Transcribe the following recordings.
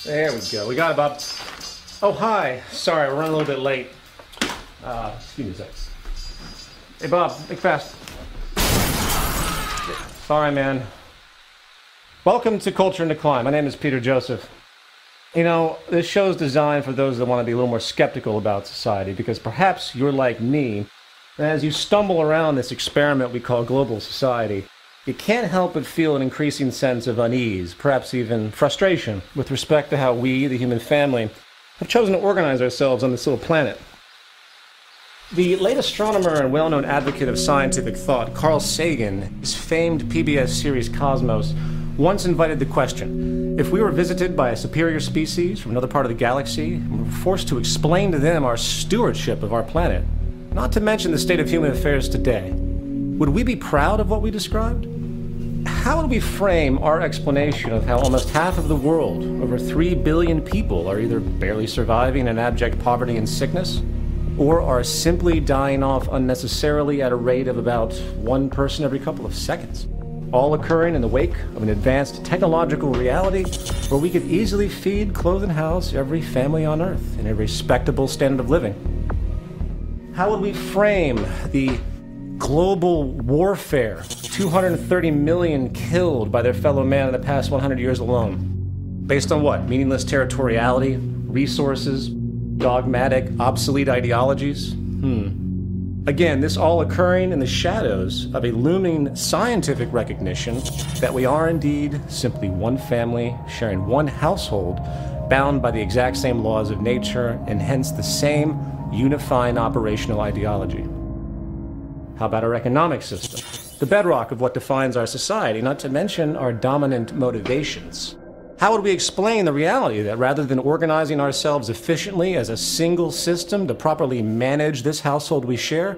There we go. We got it, Bob. Oh, hi. Sorry, we're running a little bit late. Excuse me a sec. Hey, Bob, make fast. Sorry, man. Welcome to Culture in Decline. My name is Peter Joseph. You know, this show is designed for those that want to be a little more skeptical about society, because perhaps you're like me, and as you stumble around this experiment we call global society, you can't help but feel an increasing sense of unease, perhaps even frustration, with respect to how we, the human family, have chosen to organize ourselves on this little planet. The late astronomer and well-known advocate of scientific thought, Carl Sagan, his famed PBS series Cosmos, once invited the question: if we were visited by a superior species from another part of the galaxy, and were forced to explain to them our stewardship of our planet, not to mention the state of human affairs today, would we be proud of what we described? How would we frame our explanation of how almost half of the world, over 3 billion people, are either barely surviving in abject poverty and sickness, or are simply dying off unnecessarily at a rate of about one person every couple of seconds, all occurring in the wake of an advanced technological reality where we could easily feed, clothe, and house every family on Earth in a respectable standard of living? How would we frame the global warfare, 230 million killed by their fellow man in the past 100 years alone? Based on what? Meaningless territoriality, resources, dogmatic, obsolete ideologies? Again, this all occurring in the shadows of a looming scientific recognition that we are indeed simply one family, sharing one household, bound by the exact same laws of nature, and hence the same unifying operational ideology. How about our economic system? The bedrock of what defines our society, not to mention our dominant motivations. How would we explain the reality that rather than organizing ourselves efficiently as a single system to properly manage this household we share,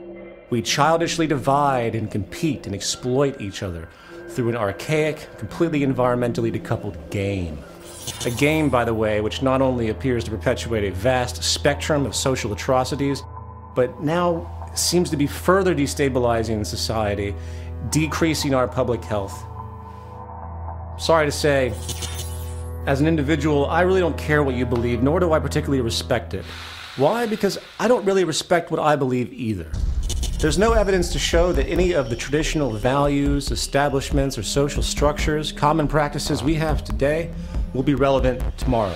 we childishly divide and compete and exploit each other through an archaic, completely environmentally decoupled game? A game, by the way, which not only appears to perpetuate a vast spectrum of social atrocities, but now seems to be further destabilizing society, decreasing our public health. Sorry to say, as an individual, I really don't care what you believe, nor do I particularly respect it. Why? Because I don't really respect what I believe either. There's no evidence to show that any of the traditional values, establishments, or social structures, common practices we have today will be relevant tomorrow.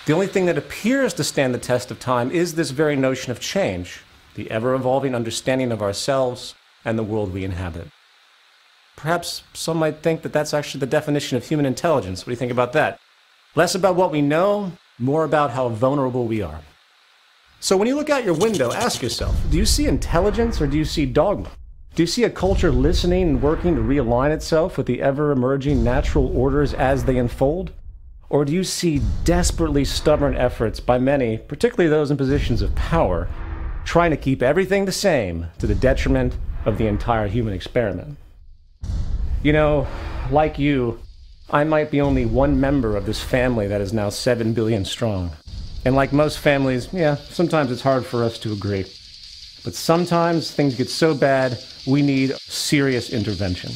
The only thing that appears to stand the test of time is this very notion of change, the ever-evolving understanding of ourselves and the world we inhabit. Perhaps some might think that that's actually the definition of human intelligence. What do you think about that? Less about what we know, more about how vulnerable we are. So when you look out your window, ask yourself, do you see intelligence or do you see dogma? Do you see a culture listening and working to realign itself with the ever-emerging natural orders as they unfold? Or do you see desperately stubborn efforts by many, particularly those in positions of power, trying to keep everything the same to the detriment of the entire human experiment? You know, like you, I might be only one member of this family that is now 7 billion strong. And like most families, yeah, sometimes it's hard for us to agree. But sometimes things get so bad, we need serious intervention.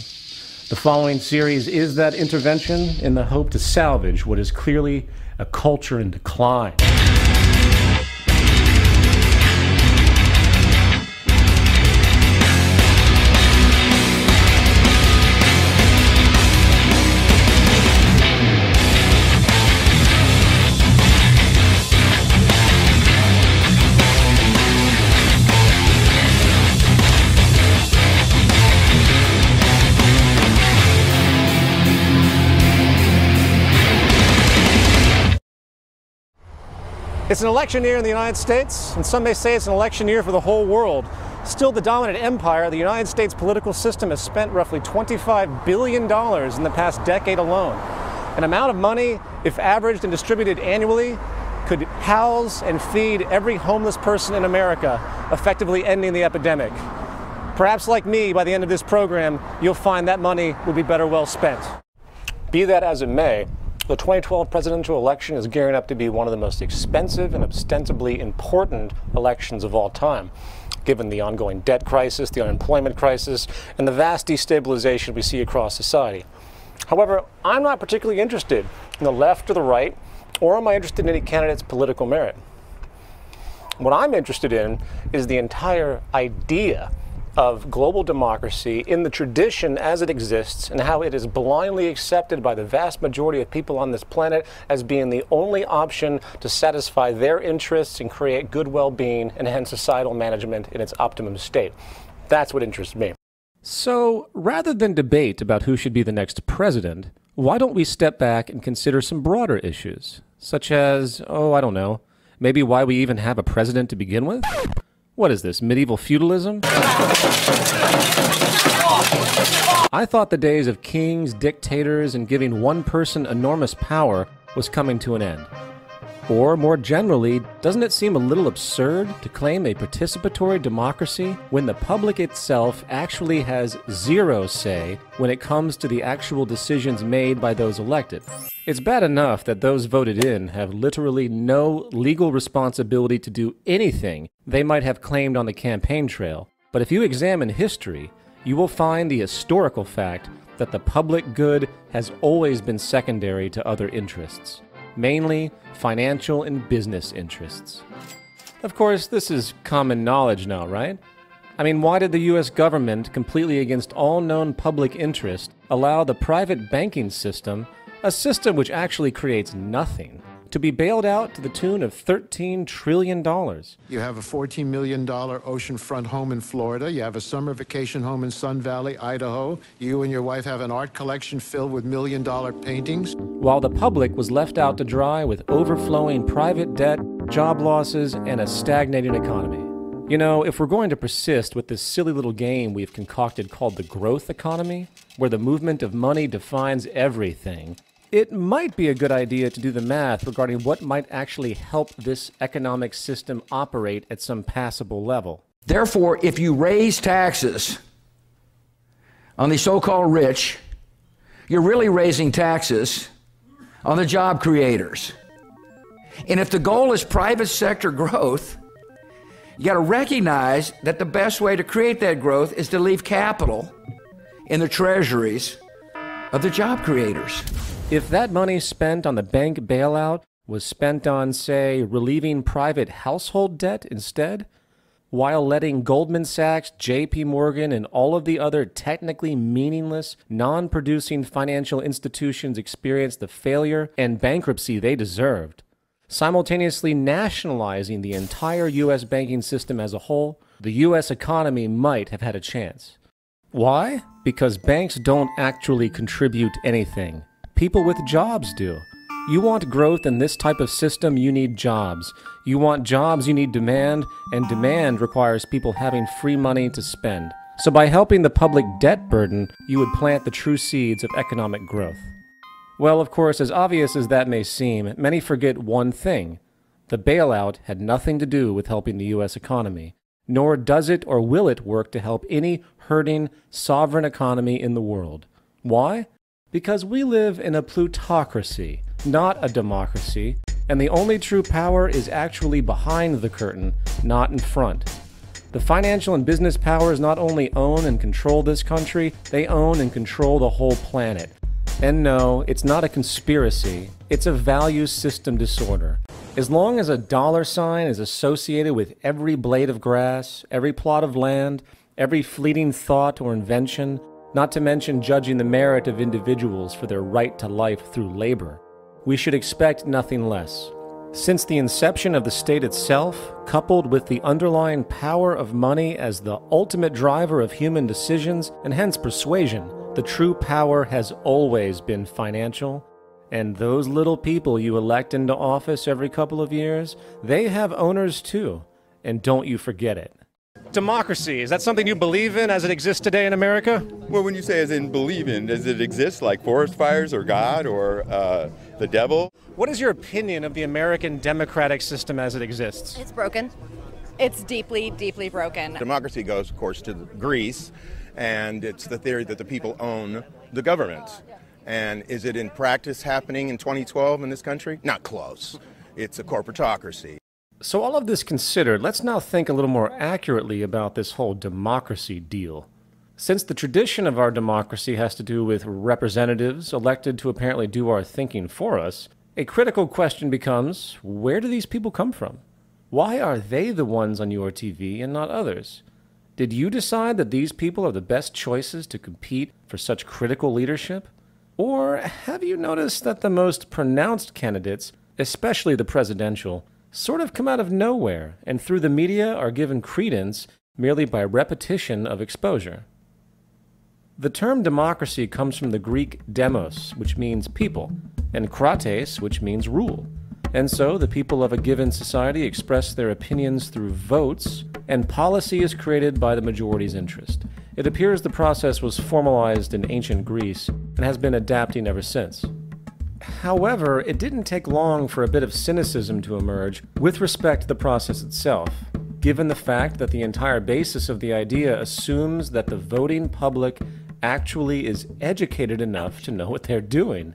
The following series is that intervention in the hope to salvage what is clearly a culture in decline. It's an election year in the United States, and some may say it's an election year for the whole world. Still the dominant empire, the United States political system has spent roughly $25 billion in the past decade alone. An amount of money, if averaged and distributed annually, could house and feed every homeless person in America, effectively ending the epidemic. Perhaps like me, by the end of this program, you'll find that money will be better well spent. Be that as it may, the 2012 presidential election is gearing up to be one of the most expensive and ostensibly important elections of all time, given the ongoing debt crisis, the unemployment crisis, and the vast destabilization we see across society. However, I'm not particularly interested in the left or the right, or am I interested in any candidate's political merit? What I'm interested in is the entire idea of global democracy in the tradition as it exists and how it is blindly accepted by the vast majority of people on this planet as being the only option to satisfy their interests and create good well-being and hence societal management in its optimum state. That's what interests me. So, rather than debate about who should be the next president, why don't we step back and consider some broader issues, such as, I don't know, maybe why we even have a president to begin with? What is this, medieval feudalism? I thought the days of kings, dictators, and giving one person enormous power was coming to an end. Or, more generally, doesn't it seem a little absurd to claim a participatory democracy when the public itself actually has zero say when it comes to the actual decisions made by those elected? It's bad enough that those voted in have literally no legal responsibility to do anything they might have claimed on the campaign trail. But if you examine history, you will find the historical fact that the public good has always been secondary to other interests, mainly financial and business interests. Of course, this is common knowledge now, right? I mean, why did the US government, completely against all known public interest, allow the private banking system, a system which actually creates nothing, to be bailed out to the tune of $13 trillion? You have a $14 million oceanfront home in Florida. You have a summer vacation home in Sun Valley, Idaho. You and your wife have an art collection filled with million-dollar paintings. While the public was left out to dry with overflowing private debt, job losses, and a stagnating economy. You know, if we're going to persist with this silly little game we've concocted called the growth economy, where the movement of money defines everything, it might be a good idea to do the math regarding what might actually help this economic system operate at some passable level. Therefore, if you raise taxes on the so-called rich, you're really raising taxes on the job creators. And if the goal is private sector growth, you got to recognize that the best way to create that growth is to leave capital in the treasuries of the job creators. If that money spent on the bank bailout was spent on, say, relieving private household debt instead, while letting Goldman Sachs, JP Morgan, and all of the other technically meaningless, non-producing financial institutions experience the failure and bankruptcy they deserved, simultaneously nationalizing the entire U.S. banking system as a whole, the U.S. economy might have had a chance. Why? Because banks don't actually contribute anything. People with jobs do. You want growth in this type of system, you need jobs. You want jobs, you need demand, and demand requires people having free money to spend. So by helping the public debt burden, you would plant the true seeds of economic growth. Well, of course, as obvious as that may seem, many forget one thing. The bailout had nothing to do with helping the U.S. economy, nor does it or will it work to help any hurting, sovereign economy in the world. Why? Because we live in a plutocracy, not a democracy, and the only true power is actually behind the curtain, not in front. The financial and business powers not only own and control this country, they own and control the whole planet. And no, it's not a conspiracy, it's a value system disorder. As long as a dollar sign is associated with every blade of grass, every plot of land, every fleeting thought or invention, not to mention judging the merit of individuals for their right to life through labor, we should expect nothing less. Since the inception of the state itself, coupled with the underlying power of money as the ultimate driver of human decisions and hence persuasion, the true power has always been financial. And those little people you elect into office every couple of years, they have owners too. And don't you forget it. Democracy, is that something you believe in as it exists today in America? Well, when you say as in believe in, does it exist like forest fires or God or the devil? What is your opinion of the American democratic system as it exists? It's broken. It's deeply, deeply broken. Democracy goes, of course, to Greece, and it's the theory that the people own the government. And is it in practice happening in 2012 in this country? Not close. It's a corporatocracy. So all of this considered, let's now think a little more accurately about this whole democracy deal. Since the tradition of our democracy has to do with representatives elected to apparently do our thinking for us, a critical question becomes, where do these people come from? Why are they the ones on your TV and not others? Did you decide that these people are the best choices to compete for such critical leadership? Or have you noticed that the most pronounced candidates, especially the presidential, sort of come out of nowhere and through the media are given credence merely by repetition of exposure? The term democracy comes from the Greek demos, which means people, and krates, which means rule. And so the people of a given society express their opinions through votes, and policy is created by the majority's interest. It appears the process was formalized in ancient Greece and has been adapting ever since. However, it didn't take long for a bit of cynicism to emerge with respect to the process itself, given the fact that the entire basis of the idea assumes that the voting public actually is educated enough to know what they're doing.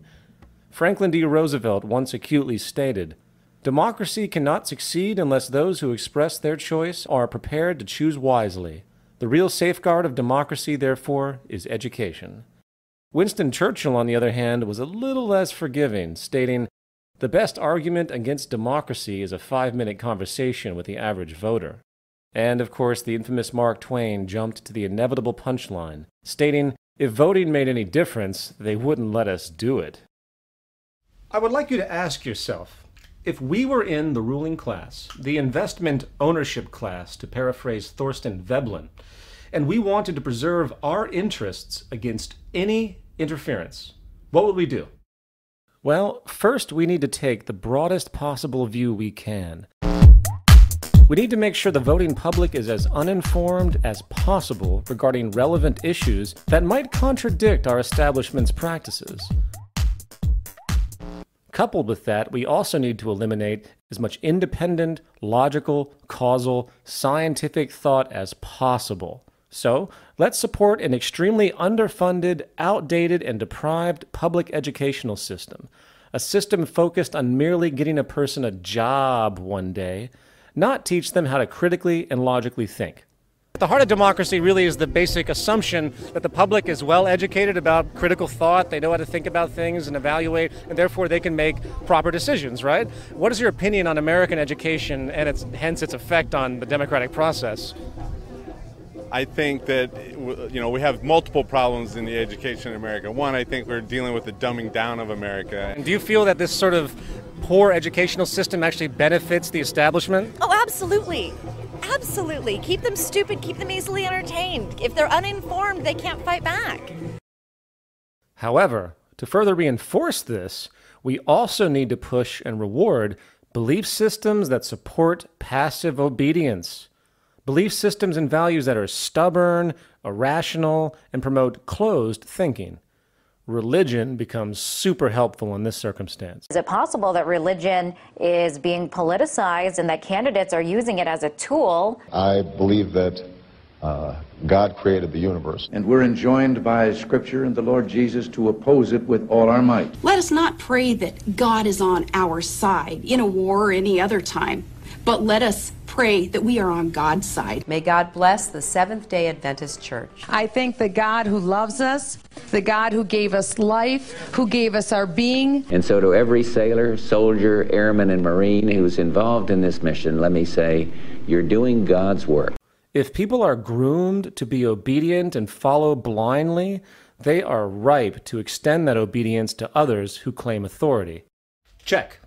Franklin D. Roosevelt once acutely stated, "Democracy cannot succeed unless those who express their choice are prepared to choose wisely. The real safeguard of democracy, therefore, is education." Winston Churchill, on the other hand, was a little less forgiving, stating, "The best argument against democracy is a 5-minute conversation with the average voter." And, of course, the infamous Mark Twain jumped to the inevitable punchline, stating, "If voting made any difference, they wouldn't let us do it." I would like you to ask yourself, if we were in the ruling class, the investment ownership class, to paraphrase Thorstein Veblen, and we wanted to preserve our interests against any interference, what would we do? Well, first we need to take the broadest possible view we can. We need to make sure the voting public is as uninformed as possible regarding relevant issues that might contradict our establishment's practices. Coupled with that, we also need to eliminate as much independent, logical, causal, scientific thought as possible. So, let's support an extremely underfunded, outdated, and deprived public educational system. A system focused on merely getting a person a job one day, not teach them how to critically and logically think. At the heart of democracy really is the basic assumption that the public is well educated about critical thought, they know how to think about things and evaluate, and therefore they can make proper decisions, right? What is your opinion on American education and hence its effect on the democratic process? I think that, we have multiple problems in the education in America. One, I think we're dealing with the dumbing down of America. And do you feel that this sort of poor educational system actually benefits the establishment? Oh, absolutely. Absolutely. Keep them stupid, keep them easily entertained. If they're uninformed, they can't fight back. However, to further reinforce this, we also need to push and reward belief systems that support passive obedience. Belief systems and values that are stubborn, irrational, and promote closed thinking. Religion becomes super helpful in this circumstance. Is it possible that religion is being politicized and that candidates are using it as a tool? I believe that God created the universe. And we're enjoined by Scripture and the Lord Jesus to oppose it with all our might. Let us not pray that God is on our side in a war or any other time, but let us pray that we are on God's side. May God bless the Seventh-day Adventist Church. I thank the God who loves us, the God who gave us life, who gave us our being. And so to every sailor, soldier, airman, and Marine who's involved in this mission, let me say, you're doing God's work. If people are groomed to be obedient and follow blindly, they are ripe to extend that obedience to others who claim authority. Check.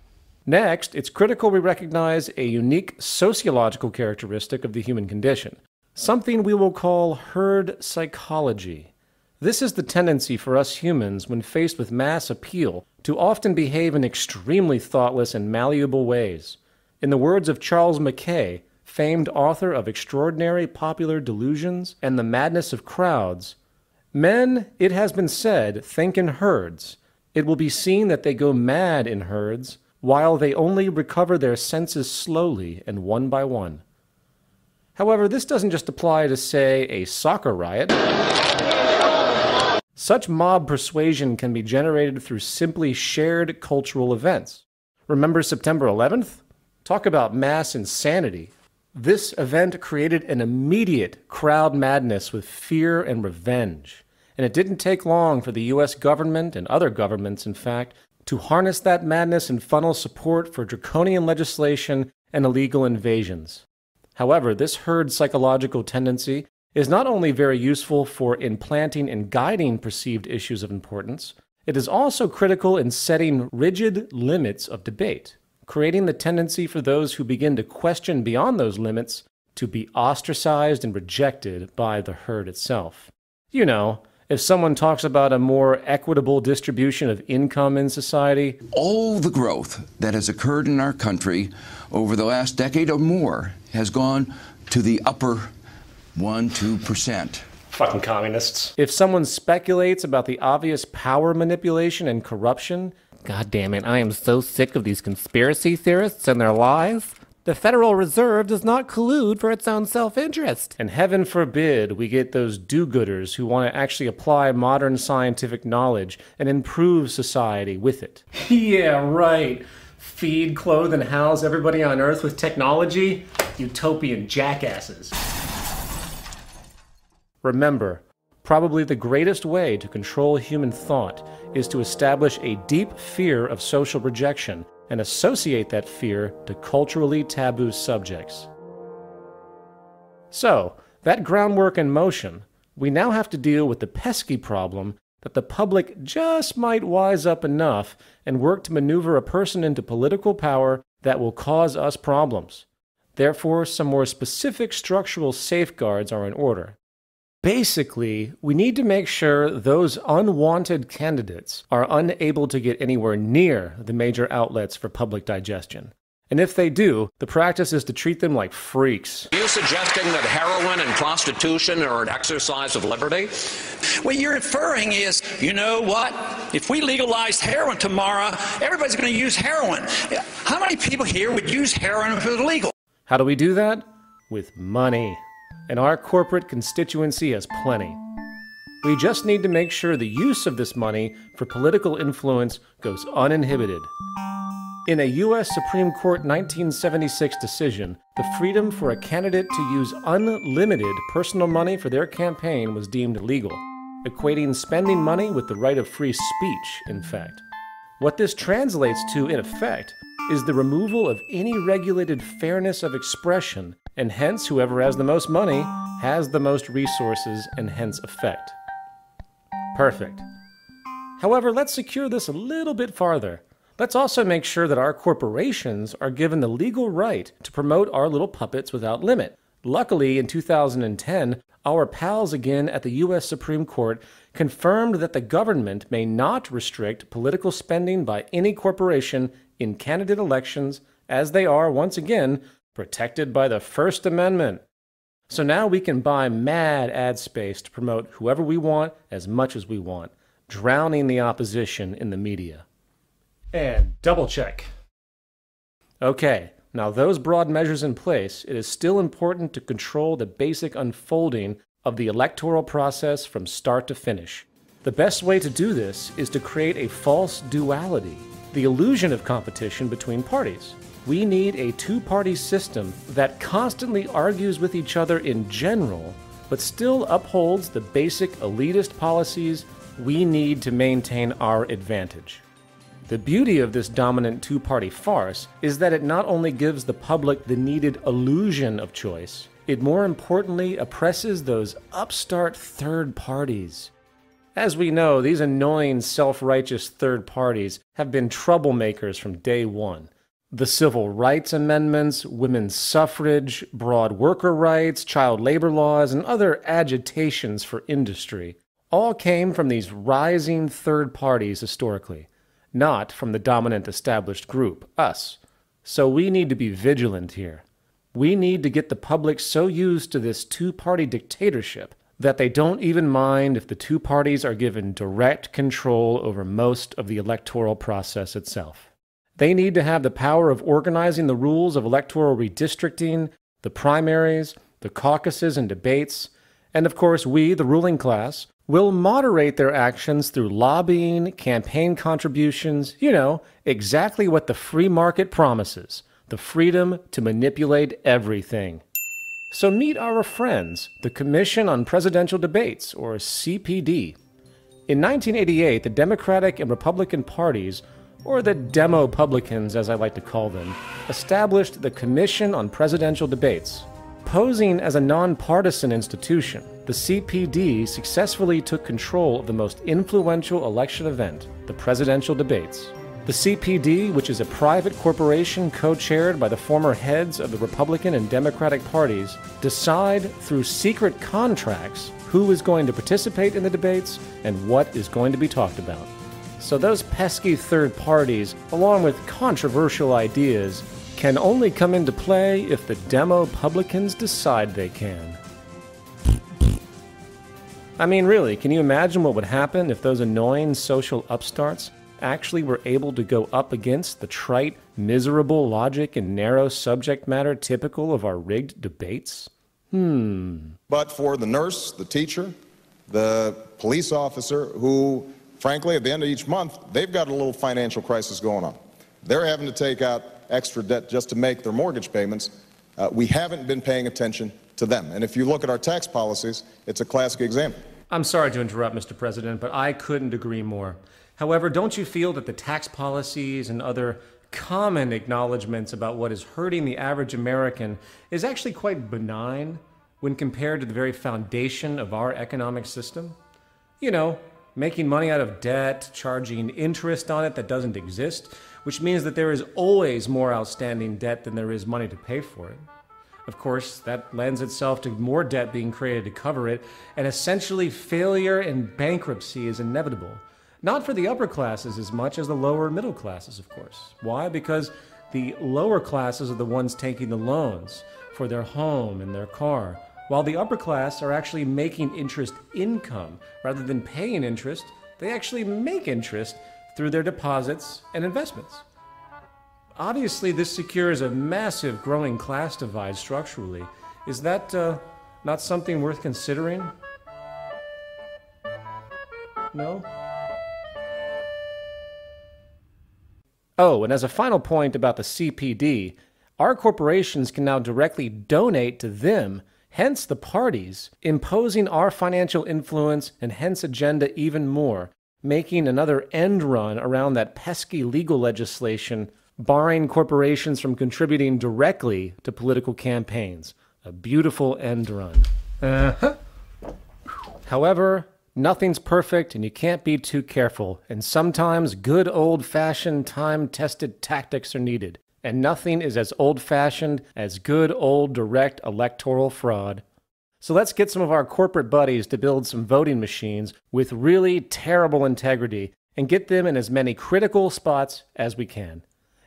Next, it's critical we recognize a unique sociological characteristic of the human condition, something we will call herd psychology. This is the tendency for us humans when faced with mass appeal to often behave in extremely thoughtless and malleable ways. In the words of Charles Mackay, famed author of Extraordinary Popular Delusions and the Madness of Crowds, "Men, it has been said, think in herds. It will be seen that they go mad in herds, while they only recover their senses slowly and one by one." However, this doesn't just apply to, say, a soccer riot. Such mob persuasion can be generated through simply shared cultural events. Remember September 11th? Talk about mass insanity. This event created an immediate crowd madness with fear and revenge. And it didn't take long for the U.S. government, and other governments in fact, to harness that madness and funnel support for draconian legislation and illegal invasions. However, this herd psychological tendency is not only very useful for implanting and guiding perceived issues of importance, it is also critical in setting rigid limits of debate, creating the tendency for those who begin to question beyond those limits to be ostracized and rejected by the herd itself. You know, if someone talks about a more equitable distribution of income in society, all the growth that has occurred in our country over the last decade or more has gone to the upper 1-2%. Fucking communists. If someone speculates about the obvious power manipulation and corruption, God damn it, I am so sick of these conspiracy theorists and their lies. The Federal Reserve does not collude for its own self-interest. And heaven forbid we get those do-gooders who want to actually apply modern scientific knowledge and improve society with it. Yeah, right. Feed, clothe, and house everybody on Earth with technology? Utopian jackasses. Remember, probably the greatest way to control human thought is to establish a deep fear of social rejection and associate that fear to culturally taboo subjects. So, that groundwork in motion, we now have to deal with the pesky problem that the public just might wise up enough and work to maneuver a person into political power that will cause us problems. Therefore, some more specific structural safeguards are in order. Basically, we need to make sure those unwanted candidates are unable to get anywhere near the major outlets for public digestion. And if they do, the practice is to treat them like freaks. Are you suggesting that heroin and prostitution are an exercise of liberty? What you're inferring is, you know what? If we legalize heroin tomorrow, everybody's going to use heroin. How many people here would use heroin if it was legal? How do we do that? With money. And our corporate constituency has plenty. We just need to make sure the use of this money for political influence goes uninhibited. In a U.S. Supreme Court 1976 decision, the freedom for a candidate to use unlimited personal money for their campaign was deemed legal, equating spending money with the right of free speech, in fact. What this translates to, in effect, is the removal of any regulated fairness of expression, and hence whoever has the most money has the most resources and hence effect. Perfect. However, let's secure this a little bit farther. Let's also make sure that our corporations are given the legal right to promote our little puppets without limit. Luckily, in 2010, our pals again at the U.S. Supreme Court confirmed that the government may not restrict political spending by any corporation in candidate elections, as they are, once again, protected by the First Amendment. So now we can buy mad ad space to promote whoever we want as much as we want, drowning the opposition in the media. And double check. Okay, now those broad measures in place, it is still important to control the basic unfolding of the electoral process from start to finish. The best way to do this is to create a false duality, the illusion of competition between parties. We need a two-party system that constantly argues with each other in general, but still upholds the basic elitist policies we need to maintain our advantage. The beauty of this dominant two-party farce is that it not only gives the public the needed illusion of choice, it more importantly oppresses those upstart third parties. As we know, these annoying self-righteous third parties have been troublemakers from day one. The civil rights amendments, women's suffrage, broad worker rights, child labor laws, and other agitations for industry all came from these rising third parties historically, not from the dominant established group, us. So we need to be vigilant here. We need to get the public so used to this two-party dictatorship that they don't even mind if the two parties are given direct control over most of the electoral process itself. They need to have the power of organizing the rules of electoral redistricting, the primaries, the caucuses and debates, and of course we, the ruling class, will moderate their actions through lobbying, campaign contributions, exactly what the free market promises, the freedom to manipulate everything. So meet our friends, the Commission on Presidential Debates, or CPD. In 1988, the Democratic and Republican parties, or the Demo-Publicans as I like to call them, established the Commission on Presidential Debates. Posing as a nonpartisan institution, the CPD successfully took control of the most influential election event, the presidential debates. The CPD, which is a private corporation co-chaired by the former heads of the Republican and Democratic parties, decide through secret contracts who is going to participate in the debates and what is going to be talked about. So those pesky third parties, along with controversial ideas, can only come into play if the Demo-Publicans decide they can. I mean, really, can you imagine what would happen if those annoying social upstarts actually were able to go up against the trite, miserable logic and narrow subject matter typical of our rigged debates? But for the nurse, the teacher, the police officer who, frankly, at the end of each month, they've got a little financial crisis going on. They're having to take out extra debt just to make their mortgage payments. We haven't been paying attention to them. And if you look at our tax policies, it's a classic example. I'm sorry to interrupt, Mr. President, but I couldn't agree more. However, don't you feel that the tax policies and other common acknowledgments about what is hurting the average American is actually quite benign when compared to the very foundation of our economic system? You know, making money out of debt, charging interest on it that doesn't exist, which means that there is always more outstanding debt than there is money to pay for it. Of course, that lends itself to more debt being created to cover it, and essentially failure and bankruptcy is inevitable. Not for the upper classes as much as the lower middle classes, of course. Why? Because the lower classes are the ones taking the loans for their home and their car, while the upper class are actually making interest income. Rather than paying interest, they actually make interest through their deposits and investments. Obviously, this secures a massive growing class divide structurally. Is that not something worth considering? No? Oh, and as a final point about the CPD, our corporations can now directly donate to them, hence the parties, imposing our financial influence and hence agenda even more, making another end run around that pesky legal legislation barring corporations from contributing directly to political campaigns. A beautiful end run. However, nothing's perfect and you can't be too careful, and sometimes good old-fashioned time-tested tactics are needed, and nothing is as old-fashioned as good old direct electoral fraud. So let's get some of our corporate buddies to build some voting machines with really terrible integrity and get them in as many critical spots as we can.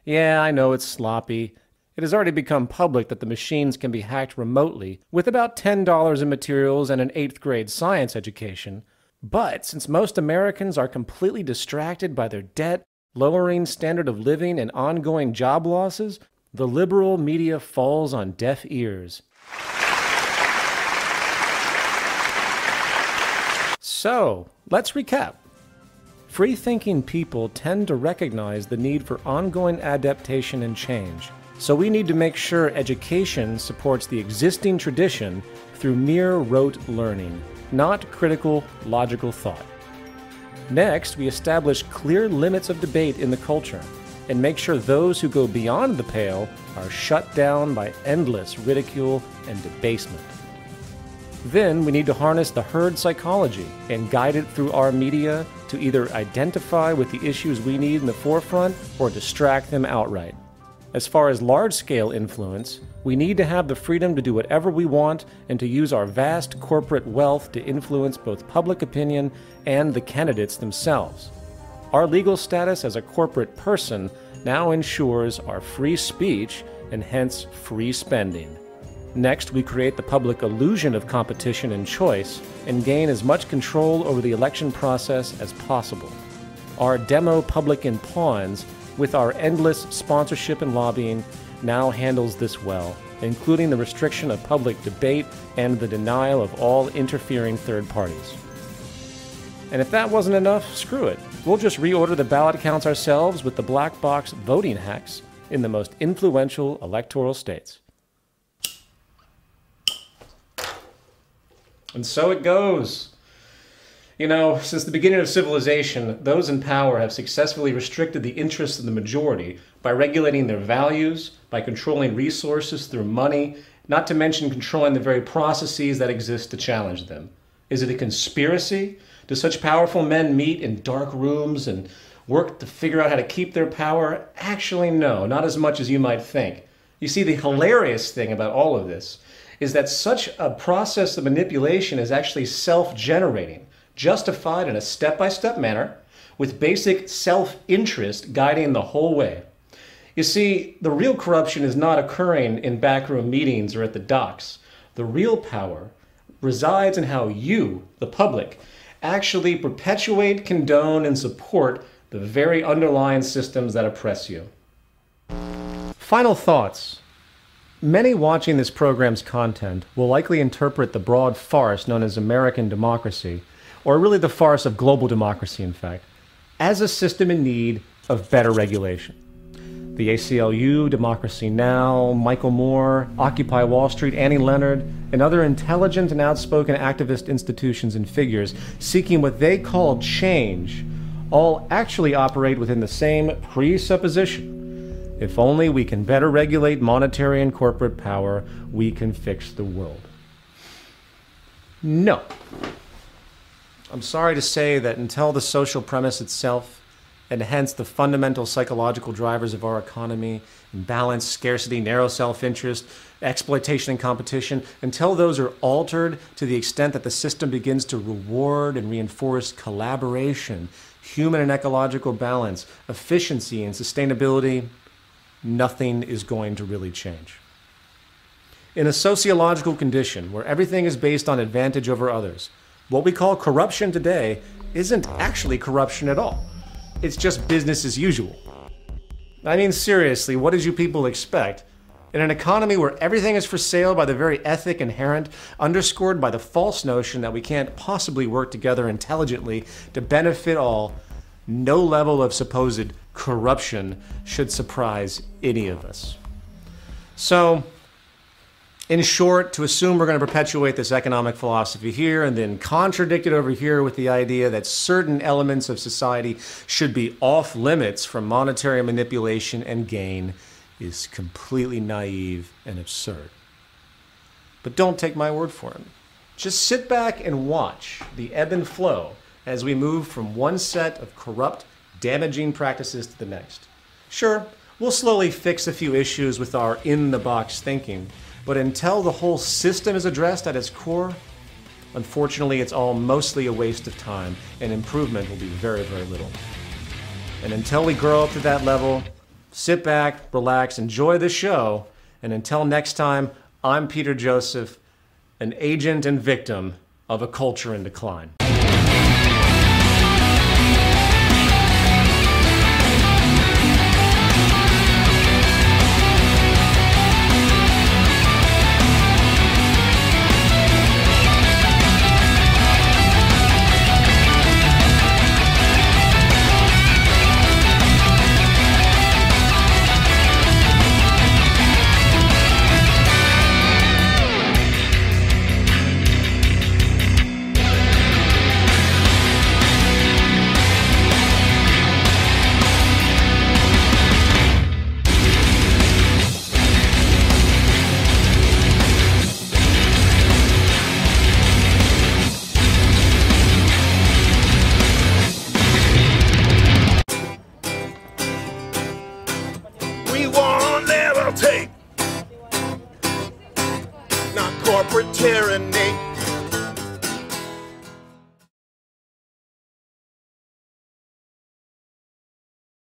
Yeah, I know it's sloppy. It has already become public that the machines can be hacked remotely with about $10 in materials and an 8th grade science education. But since most Americans are completely distracted by their debt, lowering standard of living, and ongoing job losses, the liberal media falls on deaf ears. So, let's recap. Free-thinking people tend to recognize the need for ongoing adaptation and change. So we need to make sure education supports the existing tradition through mere rote learning, not critical, logical thought. Next, we establish clear limits of debate in the culture and make sure those who go beyond the pale are shut down by endless ridicule and debasement. Then we need to harness the herd psychology and guide it through our media to either identify with the issues we need in the forefront or distract them outright. As far as large-scale influence, we need to have the freedom to do whatever we want and to use our vast corporate wealth to influence both public opinion and the candidates themselves. Our legal status as a corporate person now ensures our free speech and hence free spending. Next, we create the public illusion of competition and choice and gain as much control over the election process as possible. Our Demo-Publican pawns, with our endless sponsorship and lobbying, now handles this well, including the restriction of public debate and the denial of all interfering third parties. And if that wasn't enough, screw it. We'll just reorder the ballot counts ourselves with the black box voting hacks in the most influential electoral states. And so it goes. You know, since the beginning of civilization, those in power have successfully restricted the interests of the majority by regulating their values, by controlling resources through money, not to mention controlling the very processes that exist to challenge them. Is it a conspiracy? Do such powerful men meet in dark rooms and work to figure out how to keep their power? Actually, no, not as much as you might think. You see, the hilarious thing about all of this is that such a process of manipulation is actually self-generating, justified in a step-by-step manner, with basic self-interest guiding the whole way. You see, the real corruption is not occurring in backroom meetings or at the docks. The real power resides in how you, the public, actually perpetuate, condone, and support the very underlying systems that oppress you. Final thoughts. Many watching this program's content will likely interpret the broad farce known as American democracy, or really the farce of global democracy, in fact, as a system in need of better regulation. The ACLU, Democracy Now!, Michael Moore, Occupy Wall Street, Annie Leonard, and other intelligent and outspoken activist institutions and figures seeking what they call change all actually operate within the same presupposition. If only we can better regulate monetary and corporate power, we can fix the world. No. I'm sorry to say that until the social premise itself, and hence the fundamental psychological drivers of our economy, imbalance, scarcity, narrow self-interest, exploitation and competition, until those are altered to the extent that the system begins to reward and reinforce collaboration, human and ecological balance, efficiency and sustainability, nothing is going to really change. In a sociological condition where everything is based on advantage over others, what we call corruption today isn't actually corruption at all. It's just business as usual. I mean, seriously, what did you people expect? In an economy where everything is for sale by the very ethic inherent, underscored by the false notion that we can't possibly work together intelligently to benefit all, no level of supposed corruption should surprise any of us. So, in short, to assume we're going to perpetuate this economic philosophy here and then contradict it over here with the idea that certain elements of society should be off limits from monetary manipulation and gain is completely naive and absurd. But don't take my word for it. Just sit back and watch the ebb and flow as we move from one set of corrupt, damaging practices to the next. Sure, we'll slowly fix a few issues with our in-the-box thinking, but until the whole system is addressed at its core, unfortunately, it's all mostly a waste of time, and improvement will be very, very little. And until we grow up to that level, sit back, relax, enjoy the show, and until next time, I'm Peter Joseph, an agent and victim of a culture in decline. Not corporate tyranny.